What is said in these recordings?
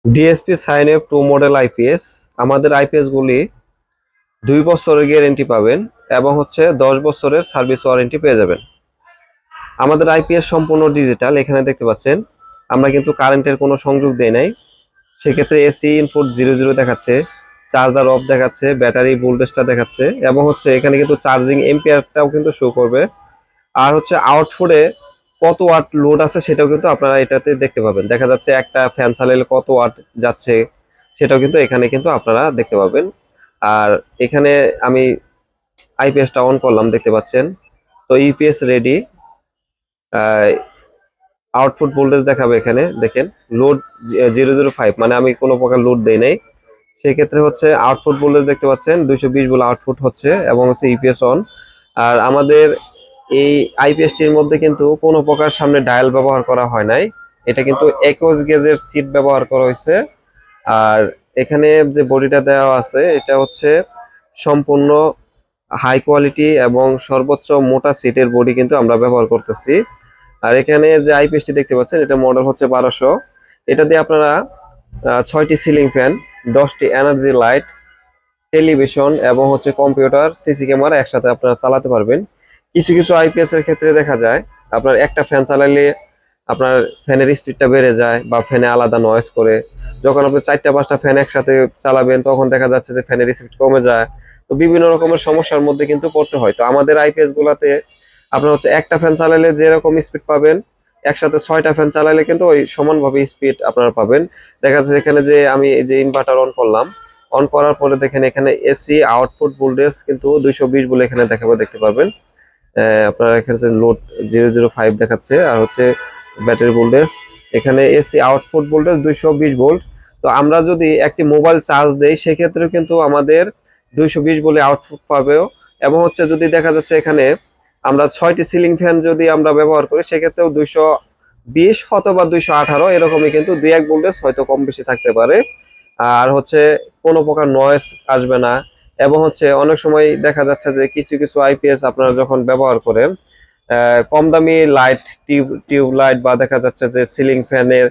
DSP sign F 2 model IPS. আমাদের IPS গুলি 2 বছরের গ্যারেন্টি পাবেন এবং 10 বছরের সার্ভিস ওয়ারেন্টি পেয়ে যাবেন। আমাদের আইপিএস সম্পূর্ণ ডিজিটাল। এখানে দেখতে পাচ্ছেন আমরা কিন্তু কারেন্টের কোনো সংযোগ দেই নাই। সেক্ষেত্রে এসি ইনপুট 00 দেখাচ্ছে, চার্জার অফ দেখাচ্ছে, ব্যাটারি ভোল্টেজটা দেখাচ্ছে এবং এখানে কিন্তু চার্জিং এম্পিয়ারটাও কিন্তু শো করবে। আর আউটপুটে কত ওয়াট লোড আছে সেটাও কিন্তু আপনারা এটাতে দেখতে পাবেন। দেখা যাচ্ছে একটা ফ্যান চালালে কত ওয়াট যাচ্ছে সেটাও কিন্তু এখানে কিন্তু আপনারা দেখতে পাবেন। আর এখানে আমি আইপিএসটা অন করলাম, দেখতে পাচ্ছেন। তো ইপিএস রেডি। আউটপুট ভোল্টেজ দেখাবে, এখানে দেখেন লোড 005, মানে আমি কোনো প্রকার লোড দেই নাই। সেক্ষেত্রে আউটপুট ভোল্টেজ দেখতে পাচ্ছেন 220 ভোল্ট আউটপুট হচ্ছে এবং ইপিএস অন। আর আমাদের এই আইপিএসটির মধ্যে কিন্তু কোনো প্রকার সামনে ডায়াল ব্যবহার করা হয় নাই। এটা কিন্তু 21 গেজের সিট ব্যবহার করা হয়েছে। আর এখানে যে বডিটা দেওয়া আছে এটা সম্পূর্ণ হাই কোয়ালিটি এবং সর্বোচ্চ মোটা সিটের বডি কিন্তু আমরা ব্যবহার করতেছি। আর এখানে যে আইপিএসটি দেখতে পাচ্ছেন এটা মডেল 1200। এটা দিয়ে আপনারা 6টি সিলিং ফ্যান, 10টি এনার্জি লাইট, টেলিভিশন এবং কম্পিউটার, সিসি ক্যামেরা একসাথে আপনারা চালাতে পারবেন। কিছু কিছু আইপিএস এর ক্ষেত্রে দেখা যায় আপনার একটা ফ্যান চালালে আপনার ফ্যানের স্পিডটা বেড়ে যায় বা ফ্যানে আলাদা নয়েজ করে। যখন আপনি 4টা 5টা ফ্যান একসাথে চালাবেন তখন দেখা যাচ্ছে যে ফ্যানের স্পিড কমে যায়। তো বিভিন্ন রকমের সমস্যার মধ্যে কিন্তু পড়তে হয়। তো আমাদের আইপিএস গুলাতে আপনার একটা ফ্যান চালালে যেরকম স্পিড পাবেন, একসাথে 6টা ফ্যান চালালে কিন্তু ওই সমানভাবে স্পিড আপনারা পাবেন। দেখা যাচ্ছে এখানে যে আমি এই যে ইনভার্টার অন করলাম, অন করার পরে দেখেন এখানে এসি আউটপুট ভোল্টেজ কিন্তু 220 বলে এখানে দেখাবে, দেখতে পারবেন। আপনার এখানে লোড 005 দেখাচ্ছে। আর ব্যাটারি ভোল্টেজ, এখানে এসি আউটপুট ভোল্টেজ 220 ভোল্ট। তো আমরা যদি একটি মোবাইল চার্জ দেই সেক্ষেত্রে কিন্তু আমাদের 220 বলে আউটপুট পাবে। এবং যদি দেখা যাচ্ছে এখানে আমরা 6টি সিলিং ফ্যান যদি আমরা ব্যবহার করি সেক্ষেত্রেও 220 অথবা 218 এরকমই কিন্তু 2-1 ভোল্টেজ হয়তো কম বেশি থাকতে পারে। আর কোনো প্রকার নয়েজ আসবে না। এবং অনেক সময় দেখা যাচ্ছে যে কিছু কিছু আইপিএস আপনারা যখন ব্যবহার করেন, কম দামি লাইট, টিউব লাইট বা দেখা যাচ্ছে যে সিলিং ফ্যানের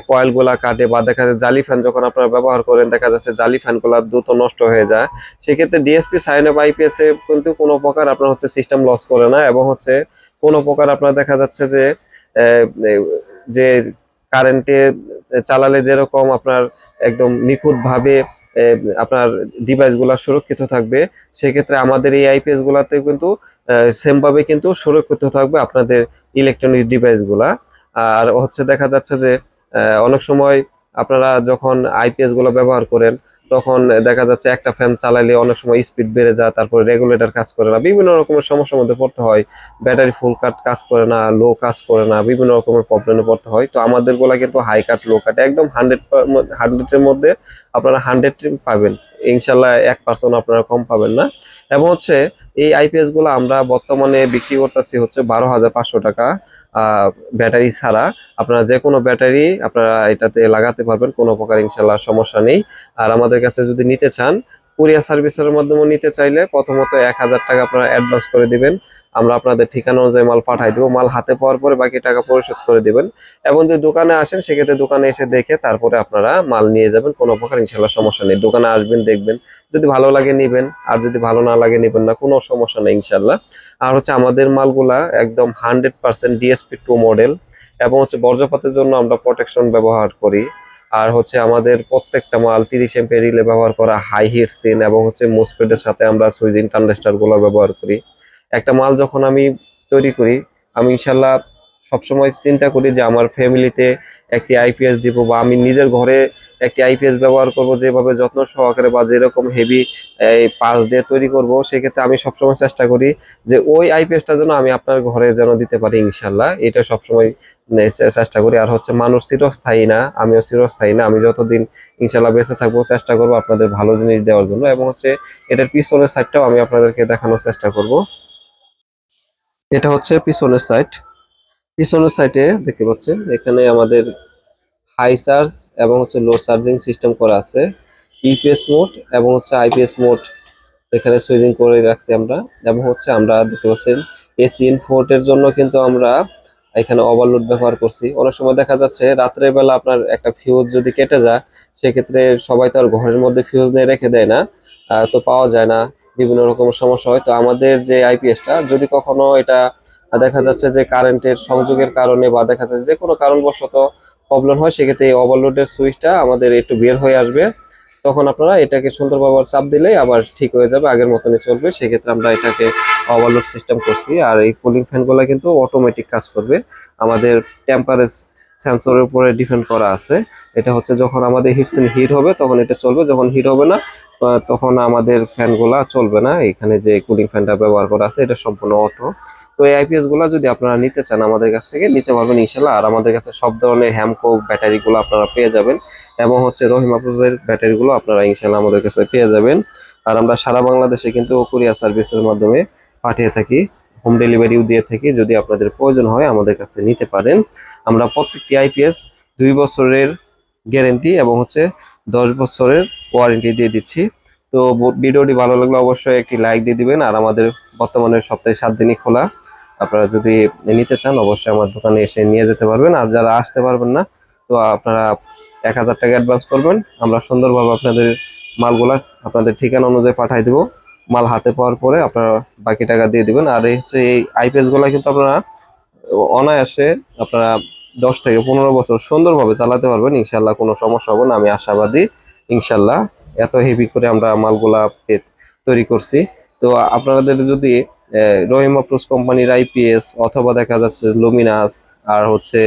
কয়েল গুলা কাটে বা দেখা যাচ্ছে জালি ফ্যান যখন আপনারা ব্যবহার করেন দেখা যাচ্ছে জালি ফ্যান গুলা দ্রুত নষ্ট হয়ে যায়। সেক্ষেত্রে ডিএসপি সাইন অফ আইপিএস এ কিন্তু কোনো প্রকার আপনার সিস্টেম লস করে না এবং কোনো প্রকার আপনার দেখা যাচ্ছে যে আহ, যে কারেন্টে চালালে যেরকম আপনার একদম নিখুঁত ভাবে আপনার ডিভাইস গুলা সুরক্ষিত থাকবে, সেক্ষেত্রে আমাদের এই আইপিএস গুলাতে কিন্তু সেম ভাবে কিন্তু সুরক্ষিত থাকবে আপনাদের ইলেকট্রনিক ডিভাইস গুলা। আর দেখা যাচ্ছে যে অনেক সময় আপনারা যখন আইপিএস গুলো ব্যবহার করেন তখন দেখা যাচ্ছে একটা ফ্যান চালাইলে অনেক সময় স্পিড বেড়ে যায়, তারপরে রেগুলেটর কাজ করে না, বিভিন্ন রকমের সমস্যার মধ্যে পড়তে হয়। ব্যাটারি ফুল কাট কাজ করে না, লো কাজ করে না, বিভিন্ন রকমের প্রবলেমে পড়তে হয়। তো আমাদের গুলা কিন্তু হাই কাট লো কাট একদম 100-এর মধ্যে আপনারা 100 পাবেন, ইনশাল্লাহ 1% আপনারা কম পাবেন না। এবং এই আইপিএস গুলো আমরা বর্তমানে বিক্রি করতেছি 12,500 টাকা ব্যাটারি ছাড়া। আপনারা যে কোনো ব্যাটারি আপনারা এটাতে লাগাতে পারবেন, কোনো প্রকার ইনশাল্লাহ সমস্যা নেই। আর আমাদের কাছে যদি নিতে চান, কুরিয়ার সার্ভিসের মাধ্যমে নিতে চাইলে প্রথমত 1,000 টাকা আপনারা অ্যাডভান্স করে দিবেন। আমরা আপনাদের ঠিকানা অনুযায়ী মাল পাঠাই দেবো, মাল হাতে পাওয়ার পরে বাকি টাকা পরিশোধ করে দিবেন। এবং যদি দোকানে আসেন সেক্ষেত্রে দোকানে এসে দেখে তারপরে আপনারা মাল নিয়ে যাবেন, কোনো প্রকার ইনশাল্লাহ সমস্যা নেই। দোকানে আসবেন, দেখবেন, যদি ভালো লাগে নিবেন, আর যদি ভালো না লাগে নিবেন না, কোনো সমস্যা নেই ইনশাল্লাহ। আর আমাদের মালগুলা একদম 100% ডিএসপি 2 মডেল এবং বর্জ্যপাতের জন্য আমরা প্রোটেকশন ব্যবহার করি। আর আমাদের প্রত্যেকটা মাল 30 এমপিএর রিলে ব্যবহার করা, হাই হিট সিন এবং মোসফেটের সাথে আমরা সুইজিং ট্রানজিস্টর গুলো ব্যবহার করি। একটা মাল যখন আমি তৈরি করি আমি ইনশাল্লাহ সবসময় চিন্তা করি যে আমার ফ্যামিলিতে একটি আইপিএস দিব বা আমি নিজের ঘরে একটি আইপিএস ব্যবহার করব যেভাবে যত্ন সহকারে বা যেরকম হেভি এই পার্টস দিয়ে তৈরি করব, সেক্ষেত্রে আমি সবসময় চেষ্টা করি যে ওই আইপিএসটা যেন আমি আপনার ঘরে যেন দিতে পারি ইনশাল্লাহ। এটা সবসময় চেষ্টা করি। আর মানুষ চিরস্থায়ী না, আমিও চিরস্থায়ী না। আমি যতদিন ইনশাল্লাহ বেঁচে থাকবো চেষ্টা করবো আপনাদের ভালো জিনিস দেওয়ার জন্য। এবং এটার পিছনের সাইডটাও আমি আপনাদেরকে দেখানোর চেষ্টা করব। এটা পিছনের সাইড। পিছনের সাইডে দেখতে পাচ্ছেন এখানে আমাদের হাই চার্জ এবং লো চার্জিং সিস্টেম করা আছে, ইপিএস মোড এবং আইপিএস মোড এখানে সুইচিং করে রাখছি আমরা। এবং আমরা দেখতে পাচ্ছেন এসি ইনপুটের জন্য কিন্তু আমরা এখানে ওভারলোড ব্যবহার করছি। অনেক সময় দেখা যাচ্ছে রাত্রের বেলা আপনার একটা ফিউজ যদি কেটে যায়, সেক্ষেত্রে সবাই তো আর ঘরের মধ্যে ফিউজ নিয়ে রেখে দেয় না, তো পাওয়া যায় না, বিভিন্ন রকম সমস্যা হয়। তো আমাদের যে আইপিএসটা যদি কখনো এটা দেখা যাচ্ছে যে কারেন্টের সংযোগের কারণে বা দেখা যাচ্ছে যে কোনো কারণবশত প্রবলেম হয়, সেক্ষেত্রে এই ওভারলোডের সুইচটা আমাদের একটু বের হয়ে আসবে। তখন আপনারা এটাকে সুন্দরভাবে চাপ দিলেই আবার ঠিক হয়ে যাবে, আগের মতনই চলবে। সেক্ষেত্রে আমরা এটাকে ওভারলোড সিস্টেম করছি। আর এই কুলিং ফ্যানগুলো কিন্তু অটোমেটিক কাজ করবে, আমাদের টেম্পারেচার সেন্সরের উপরে ডিপেন্ড করা আছে। এটা হচ্ছে যখন আমাদের হিট হবে তখন এটা চলবে, যখন হিট হবে না তখন আমাদের ফ্যানগুলা চলবে না। এখানে যে কুলিং ফ্যানটা ব্যবহার করা আছে এটা সম্পূর্ণ অটো। তো এই আইপিএস গুলা যদি আপনারা নিতে চান আমাদের কাছ থেকে নিতে পারবেন ইনশাল্লাহ। আর আমাদের কাছে সব ধরনের হ্যামকো ব্যাটারি গুলো আপনারা পেয়ে যাবেন, এবং হচ্ছে রহিমা প্রুজের ব্যাটারি গুলো আপনারা ইনশাল্লাহ আমাদের কাছে পেয়ে যাবেন। আর আমরা সারা বাংলাদেশে কিন্তু কুরিয়ার সার্ভিসের মাধ্যমে পাঠিয়ে থাকি, হোম ডেলিভারিও দিয়ে থাকি। যদি আপনাদের প্রয়োজন হয় আমাদের কাছ থেকে নিতে পারেন। আমরা প্রত্যেকটি আইপিএস 2 বছরের গ্যারেন্টি এবং হচ্ছে 10 বছরের ওয়ারেন্টি দিয়ে দিচ্ছি। তো ভিডিওটি ভালো লাগলে অবশ্যই একটি লাইক দিয়ে দিবেন। আর আমাদের বর্তমানে সপ্তাহে 7 দিনই খোলা, আপনারা যদি নিতে চান অবশ্যই আমার দোকানে এসে নিয়ে যেতে পারবেন। আর যারা আসতে পারবেন না, তো আপনারা 1000 টাকা অ্যাডভান্স করবেন, আমরা সুন্দরভাবে আপনাদের মালগুলা আপনাদের ঠিকানা অনুযায়ী পাঠিয়ে দিব। মাল হাতে পাওয়ার পরে আপনারা বাকি টাকা দিয়ে দিবেন। আর এই হচ্ছে এই আইপিএস গুলা কিন্তু আপনারা অনায়াসে আপনারা 10 থেকে 15 বছর সুন্দরভাবে চালাতে পারবেন ইনশাল্লাহ, কোনো সমস্যা হবে না, আমি আশাবাদী ইনশাল্লাহ। এত হেভি করে আমরা মালগুলা তৈরি করছি। তো আপনাদের যদি রহিমা প্রুস কোম্পানির আইপিএস অথবা দেখা যাচ্ছে লুমিনাস আর হচ্ছে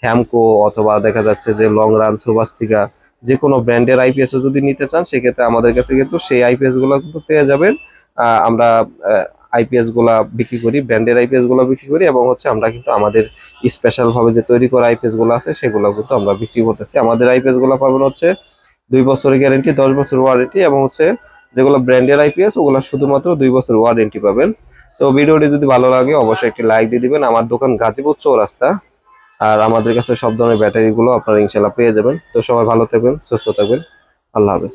হ্যামকো অথবা দেখা যাচ্ছে যে লং রান সুবাস্তিকা, যে কোনো ব্র্যান্ডের আইপিএস যদি নিতে চান সেক্ষেত্রে আমাদের কাছে কিন্তু সেই আইপিএস গুলো কিন্তু পেয়ে যাবেন। আমরা আইপিএস গুলা বিক্রি করি, ব্র্যান্ডের আইপিএস গুলো বিক্রি করি, এবং হচ্ছে আমরা কিন্তু আমাদের স্পেশাল ভাবে যে তৈরি করা আইপিএস গুলো আছে সেগুলো কিন্তু আমরা বিক্রি করতেছি। আমাদের আইপিএস গুলো পাবেন হচ্ছে 2 বছরের গ্যারেন্টি, 10 বছর ওয়ারেন্টি, এবং হচ্ছে যেগুলো ব্র্যান্ডের আইপিএস ওগুলো শুধুমাত্র 2 বছর ওয়ারেন্টি পাবেন। তো ভিডিওটি যদি ভালো লাগে অবশ্যই একটি লাইক দিয়ে দিবেন। আমার দোকান গাজীপুর চৌরাস্তা। আর আমাদের কাছে সব ধরনের ব্যাটারি গুলো আপনারা ইনশাল্লাহ পেয়ে যাবেন। তো সবাই ভালো থাকবেন, সুস্থ থাকবেন, আল্লাহ হাফেজ।